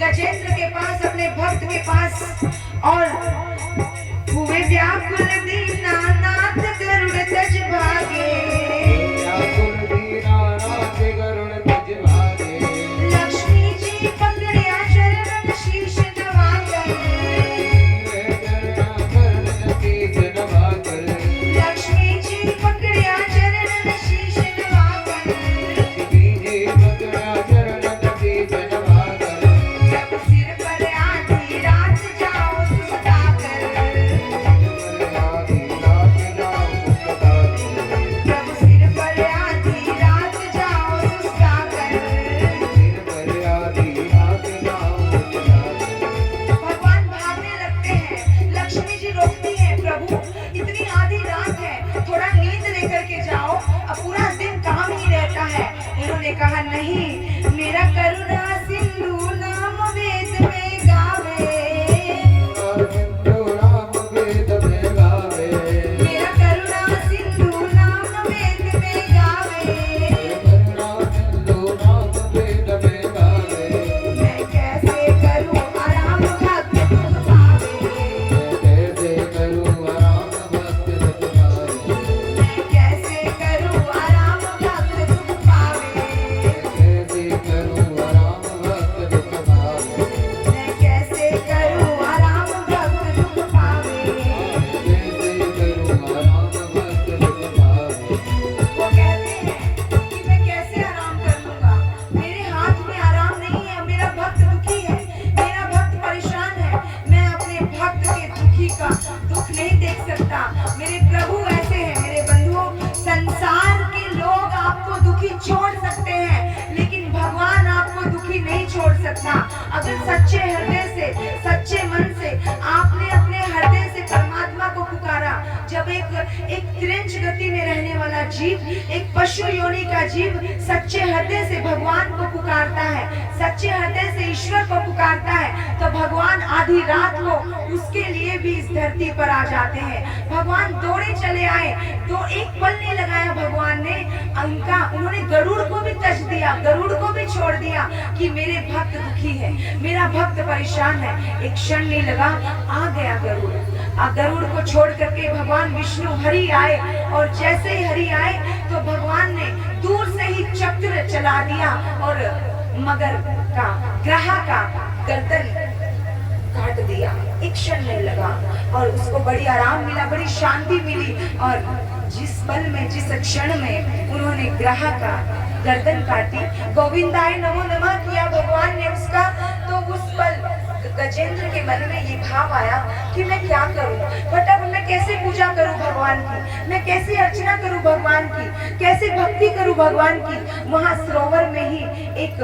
गजेंद्र के पास, अपने भक्त के पास, और हुए व्याकुल दीनानाथ गरुड़ तज भागे, लक्ष्मी जी पकड़िया चरण शीश नवाकर, लक्ष्मी जी पकड़िया चरण शीश नवाकर, कहा नहीं, मेरा करुणा सिंधु नाम वेद में गावे, मेरा करुणा सिंधु नाम वेद में गावे, मैं कैसे करूं आराम भक्त दुख पावे, मैं कैसे करूं आराम भक्त दुख पावे, मेरे प्रभु ऐसे हैं। मेरे बंधुओं, संसार के लोग आपको दुखी छोड़ सकते हैं, लेकिन भगवान आपको दुखी नहीं छोड़ सकता। अगर सच्चे हृदय से, सच्चे मन से आपने अपने हृदय से परमात्मा को पुकारा, जब एक त्रिंच गति में रहने वाला जीव, एक पशु योनि का जीव सच्चे हृदय से भगवान को पुकारता है, सच्चे हृदय से ईश्वर को पुकारता है, तो भगवान आधी रात को उसके लिए भी इस धरती पर आ जाते हैं। भगवान दौड़े चले आए, तो एक पल नहीं लगाया भगवान ने उन्होंने गरुड़ को भी तज दिया, गरुड़ को भी छोड़ दिया कि मेरे भक्त दुखी है, मेरा भक्त परेशान है। एक क्षण नहीं लगा, आ गया गरुड़। गरुड़ को छोड़ करके भगवान विष्णु हरि आए, और जैसे ही हरि आए तो भगवान ने दूर से ही चक्र चला दिया और मगर का, ग्रह का गर्दन काट दिया। एक क्षण नहीं लगा और उसको बड़ी आराम मिला, बड़ी शांति मिली। और जिस पल में, जिस क्षण में उन्होंने ग्रह का गर्दन काटी, गोविंदाय नमो नमः किया भगवान ने उसका, तो उस पल गजेंद्र के मन में ये भाव आया कि मैं क्या करूं, बट अब मैं कैसे पूजा करूं भगवान भगवान की, मैं कैसे अर्चना करूं भगवान की, कैसे भक्ति करूं भगवान की। वहां सरोवर में ही एक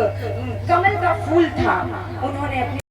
कमल का फूल था, उन्होंने अपनी